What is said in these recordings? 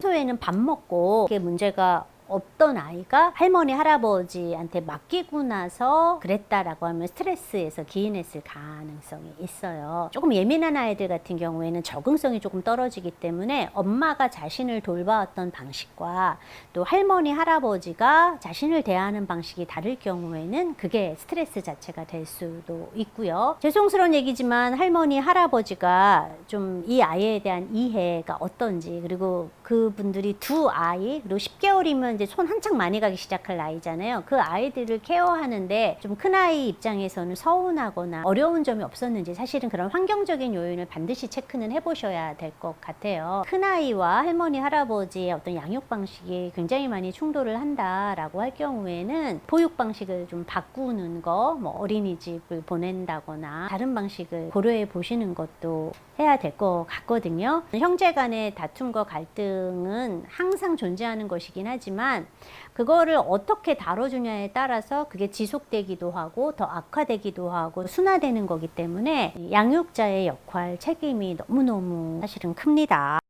평소에는 밥 먹고 이게 문제가 없던 아이가 할머니 할아버지한테 맡기고 나서 그랬다라고 하면 스트레스에서 기인했을 가능성이 있어요. 조금 예민한 아이들 같은 경우에는 적응성이 조금 떨어지기 때문에 엄마가 자신을 돌봐왔던 방식과 또 할머니 할아버지가 자신을 대하는 방식이 다를 경우에는 그게 스트레스 자체가 될 수도 있고요. 죄송스러운 얘기지만 할머니 할아버지가 좀 이 아이에 대한 이해가 어떤지, 그리고 그분들이 두 아이, 그리고 10개월이면 이제 손 한창 많이 가기 시작할 나이잖아요. 그 아이들을 케어하는데 좀 큰 아이 입장에서는 서운하거나 어려운 점이 없었는지, 사실은 그런 환경적인 요인을 반드시 체크는 해보셔야 될 것 같아요. 큰 아이와 할머니 할아버지의 어떤 양육 방식이 굉장히 많이 충돌을 한다라고 할 경우에는 보육 방식을 좀 바꾸는 거, 뭐 어린이집을 보낸다거나 다른 방식을 고려해 보시는 것도 해야 될 것 같거든요. 형제 간의 다툼과 갈등은 항상 존재하는 것이긴 하지만 그거를 어떻게 다뤄주냐에 따라서 그게 지속되기도 하고 더 악화되기도 하고 순화되는 거기 때문에 양육자의 역할, 책임이 너무너무 사실은 큽니다.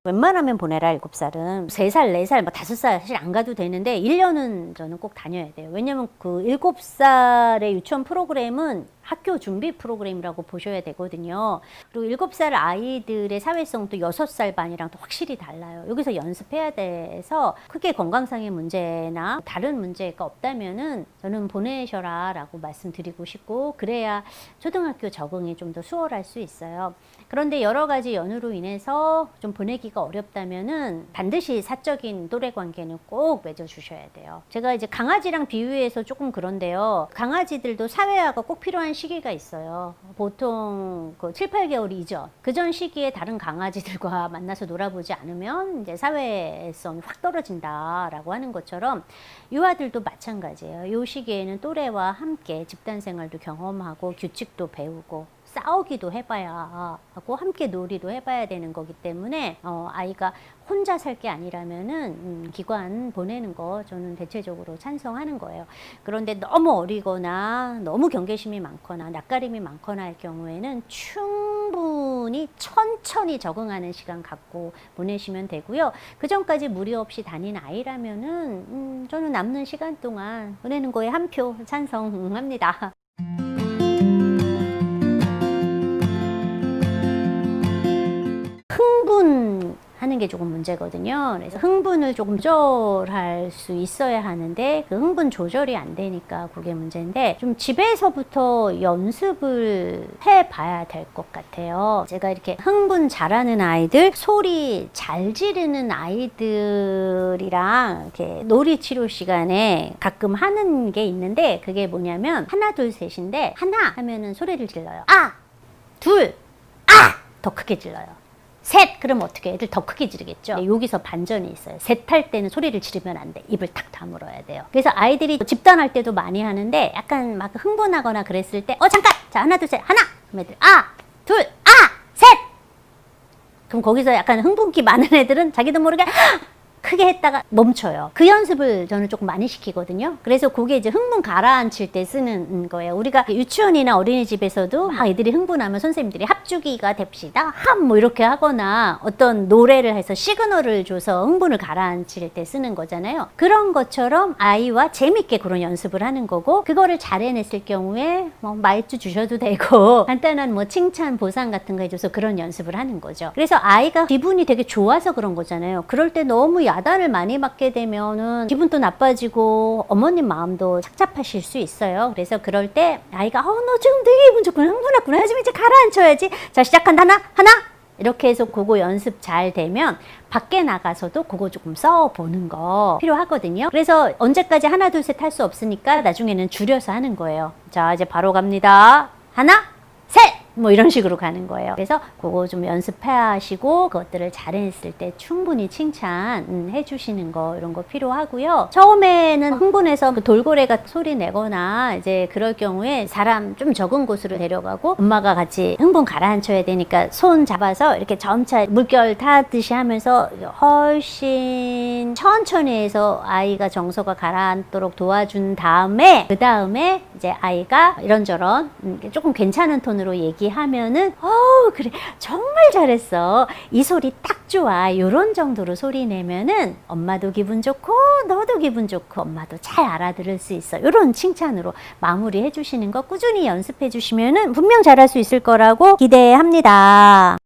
웬만하면 보내라, 7살은. 3살, 4살, 5살 사실 안 가도 되는데 1년은 저는 꼭 다녀야 돼요. 왜냐면 그 7살의 유치원 프로그램은 학교 준비 프로그램이라고 보셔야 되거든요. 그리고 7살 아이들의 사회성도 6살 반이랑 또 확실히 달라요. 여기서 연습해야 돼서 크게 건강상의 문제나 다른 문제가 없다면은 저는 보내셔라 라고 말씀드리고 싶고, 그래야 초등학교 적응이 좀 더 수월할 수 있어요. 그런데 여러 가지 연유로 인해서 좀 보내기가 어렵다면은 반드시 사적인 또래 관계는 꼭 맺어주셔야 돼요. 제가 이제 강아지랑 비유해서 조금 그런데요. 강아지들도 사회화가 꼭 필요한 시기가 있어요. 보통 그 7, 8개월 이전, 그전 시기에 다른 강아지들과 만나서 놀아보지 않으면 이제 사회성이 확 떨어진다라고 하는 것처럼 유아들도 마찬가지예요. 이 시기에는 또래와 함께 집단 생활도 경험하고 규칙도 배우고 싸우기도 해봐야 하고 함께 놀이도 해봐야 되는 거기 때문에 아이가 혼자 살 게 아니라면은 기관 보내는 거 저는 대체적으로 찬성하는 거예요. 그런데 너무 어리거나 너무 경계심이 많거나 낯가림이 많거나 할 경우에는 충분히 천천히 적응하는 시간 갖고 보내시면 되고요. 그 전까지 무리 없이 다닌 아이라면은 저는 남는 시간 동안 보내는 거에 한 표 찬성합니다. 흥분하는 게 조금 문제거든요. 그래서 흥분을 조금 조절할 수 있어야 하는데 그 흥분 조절이 안 되니까 그게 문제인데, 좀 집에서부터 연습을 해봐야 될 것 같아요. 제가 이렇게 흥분 잘하는 아이들, 소리 잘 지르는 아이들이랑 이렇게 놀이 치료 시간에 가끔 하는 게 있는데, 그게 뭐냐면 하나 둘 셋인데, 하나 하면은 소리를 질러요. 아! 둘! 아! 더 크게 질러요. 셋! 그럼 어떻게 해? 애들 더 크게 지르겠죠? 네, 여기서 반전이 있어요. 셋 할 때는 소리를 지르면 안 돼. 입을 탁 다물어야 돼요. 그래서 아이들이 집단할 때도 많이 하는데 약간 막 흥분하거나 그랬을 때 잠깐! 자, 하나, 둘, 셋! 하나! 그럼 애들 둘! 셋! 그럼 거기서 약간 흥분기 많은 애들은 자기도 모르게 크게 했다가 멈춰요. 그 연습을 저는 조금 많이 시키거든요. 그래서 그게 이제 흥분 가라앉힐 때 쓰는 거예요. 우리가 유치원이나 어린이집에서도 막 애들이 흥분하면 선생님들이 합주기가 됩시다, 뭐 이렇게 하거나 어떤 노래를 해서 시그널을 줘서 흥분을 가라앉힐 때 쓰는 거잖아요. 그런 것처럼 아이와 재밌게 그런 연습을 하는 거고, 그거를 잘 해냈을 경우에 뭐 말주 주셔도 되고 간단한 뭐 칭찬 보상 같은 거 해줘서 그런 연습을 하는 거죠. 그래서 아이가 기분이 되게 좋아서 그런 거잖아요. 그럴 때 너무 야단을 많이 맞게 되면은 기분도 나빠지고 어머님 마음도 착잡하실 수 있어요. 그래서 그럴 때 아이가 너 지금 되게 기분 좋구나, 흥분했구나, 하지만 이제 가라앉혀야지. 자, 시작한다. 하나 이렇게 해서 그거 연습 잘 되면 밖에 나가서도 그거 조금 써보는 거 필요하거든요. 그래서 언제까지 하나 둘 셋 할 수 없으니까 나중에는 줄여서 하는 거예요. 자, 이제 바로 갑니다. 하나, 셋! 뭐 이런 식으로 가는 거예요. 그래서 그거 좀 연습하시고 그것들을 잘했을 때 충분히 칭찬해 주시는 거 이런 거 필요하고요. 처음에는 흥분해서 그 돌고래가 소리 내거나 이제 그럴 경우에 사람 좀 적은 곳으로 데려가고 엄마가 같이 흥분 가라앉혀야 되니까 손 잡아서 이렇게 점차 물결 타듯이 하면서 훨씬 천천히 해서 아이가 정서가 가라앉도록 도와준 다음에 그 다음에 이제 아이가 이런저런 조금 괜찮은 톤으로 얘기하면은 그래 정말 잘했어 이 소리 딱 좋아 요런 정도로 소리 내면은 엄마도 기분 좋고 너도 기분 좋고 엄마도 잘 알아들을 수 있어 요런 칭찬으로 마무리해 주시는 거 꾸준히 연습해 주시면은 분명 잘할 수 있을 거라고 기대합니다.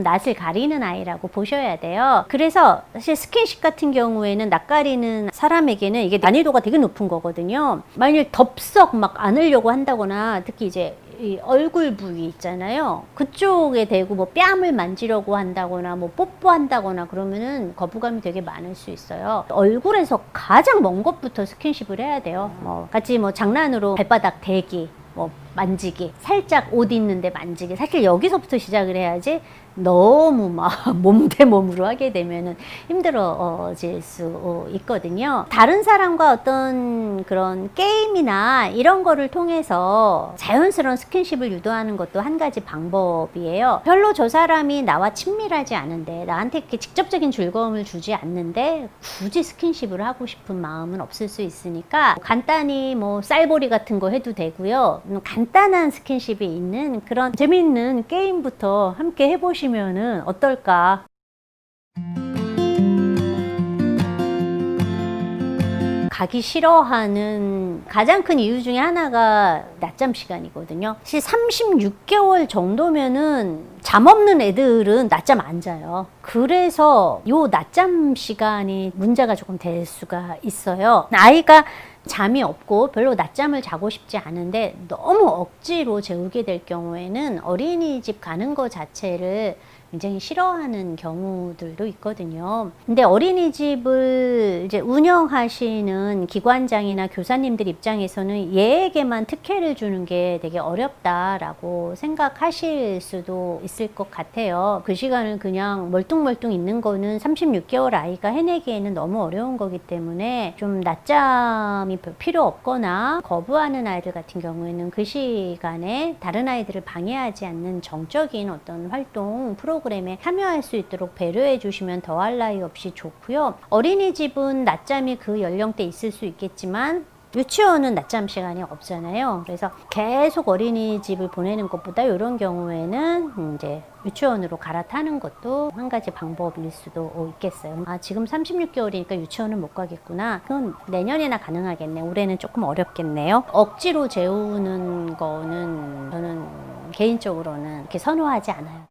낯을 가리는 아이라고 보셔야 돼요. 그래서 사실 스킨십 같은 경우에는 낯 가리는 사람에게는 이게 난이도가 되게 높은 거거든요. 만일 덥석 막 안으려고 한다거나 특히 이제 이 얼굴 부위 있잖아요. 그쪽에 대고 뭐 뺨을 만지려고 한다거나 뭐 뽀뽀한다거나 그러면은 거부감이 되게 많을 수 있어요. 얼굴에서 가장 먼 것부터 스킨십을 해야 돼요. 같이 뭐 장난으로 발바닥 대기, 뭐 만지기, 살짝 옷 있는데 만지기. 사실 여기서부터 시작을 해야지 너무 막 몸 대 몸으로 하게 되면은 힘들어질 수 있거든요. 다른 사람과 어떤 그런 게임이나 이런 거를 통해서 자연스러운 스킨십을 유도하는 것도 한 가지 방법이에요. 별로 저 사람이 나와 친밀하지 않은데 나한테 이렇게 직접적인 즐거움을 주지 않는데 굳이 스킨십을 하고 싶은 마음은 없을 수 있으니까 간단히 뭐 쌀보리 같은 거 해도 되고요. 간단한 스킨십이 있는 그런 재미있는 게임부터 함께 해보시면은 어떨까? 가기 싫어하는 가장 큰 이유 중에 하나가 낮잠 시간이거든요. 사실 36개월 정도면은 잠 없는 애들은 낮잠 안 자요. 그래서 요 낮잠 시간이 문제가 조금 될 수가 있어요. 아이가 잠이 없고 별로 낮잠을 자고 싶지 않은데 너무 억지로 재우게 될 경우에는 어린이집 가는 거 자체를 굉장히 싫어하는 경우들도 있거든요. 근데 어린이집을 이제 운영하시는 기관장이나 교사님들 입장에서는 얘에게만 특혜를 주는 게 되게 어렵다라고 생각하실 수도 있을 것 같아요. 그 시간을 그냥 멀뚱멀뚱 있는 거는 36개월 아이가 해내기에는 너무 어려운 거기 때문에 좀 낮잠이 필요 없거나 거부하는 아이들 같은 경우에는 그 시간에 다른 아이들을 방해하지 않는 정적인 어떤 활동 프로그램에 참여할 수 있도록 배려해 주시면 더할 나위 없이 좋고요. 어린이집은 낮잠이 그 연령대 있을 수 있겠지만 유치원은 낮잠 시간이 없잖아요. 그래서 계속 어린이집을 보내는 것보다 이런 경우에는 이제 유치원으로 갈아타는 것도 한 가지 방법일 수도 있겠어요. 아, 지금 36개월이니까 유치원은 못 가겠구나. 그건 내년에나 가능하겠네. 올해는 조금 어렵겠네요. 억지로 재우는 거는 저는 개인적으로는 이렇게 선호하지 않아요.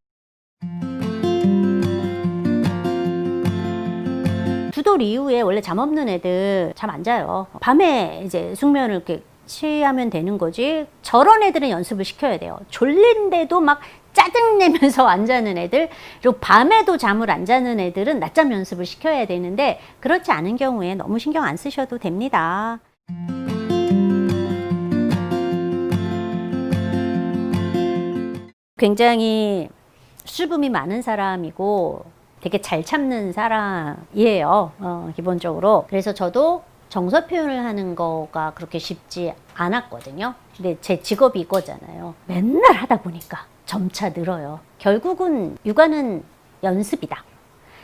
두돌 이후에 원래 잠 없는 애들 잠 안 자요. 밤에 이제 숙면을 이렇게 취하면 되는 거지. 저런 애들은 연습을 시켜야 돼요. 졸린데도 막 짜증내면서 안 자는 애들, 그리고 밤에도 잠을 안 자는 애들은 낮잠 연습을 시켜야 되는데 그렇지 않은 경우에 너무 신경 안 쓰셔도 됩니다. 굉장히 수줍음이 많은 사람이고 되게 잘 참는 사람이에요. 기본적으로. 그래서 저도 정서 표현을 하는 거가 그렇게 쉽지 않았거든요. 근데 제 직업이 이거잖아요. 맨날 하다 보니까 점차 늘어요. 결국은 육아는 연습이다.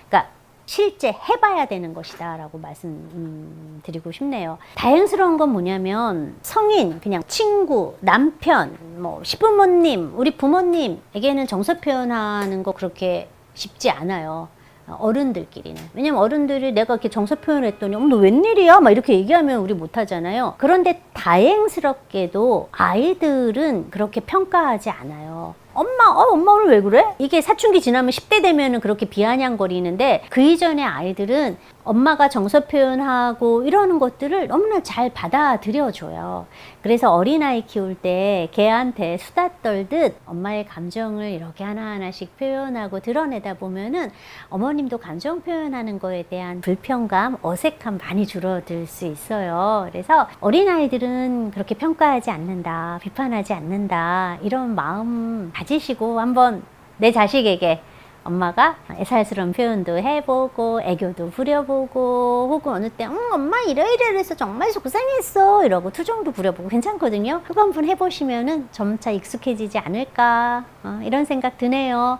그러니까 실제 해봐야 되는 것이다 라고 말씀드리고 싶네요. 다행스러운 건 뭐냐면 성인, 그냥 친구, 남편, 뭐 시부모님, 우리 부모님에게는 정서 표현하는 거 그렇게 쉽지 않아요. 어른들끼리는. 왜냐면 어른들이 내가 이렇게 정서 표현을 했더니 너 웬일이야? 막 이렇게 얘기하면 우리 못하잖아요. 그런데 다행스럽게도 아이들은 그렇게 평가하지 않아요. 엄마 오늘 왜 그래? 이게 사춘기 지나면 10대 되면은 그렇게 비아냥거리는데 그 이전의 아이들은 엄마가 정서 표현하고 이러는 것들을 너무나 잘 받아들여줘요. 그래서 어린아이 키울 때 걔한테 수다 떨듯 엄마의 감정을 이렇게 하나하나씩 표현하고 드러내다 보면은 어머님도 감정 표현하는 거에 대한 불편감, 어색함 많이 줄어들 수 있어요. 그래서 어린아이들은 그렇게 평가하지 않는다, 비판하지 않는다, 이런 마음 가지시고 한번 내 자식에게 엄마가 애살스러운 표현도 해보고 애교도 부려보고 혹은 어느 때 엄마 이래서 정말 속상했어 이러고 투정도 부려보고 괜찮거든요. 그거 한번 해보시면은 점차 익숙해지지 않을까 이런 생각 드네요.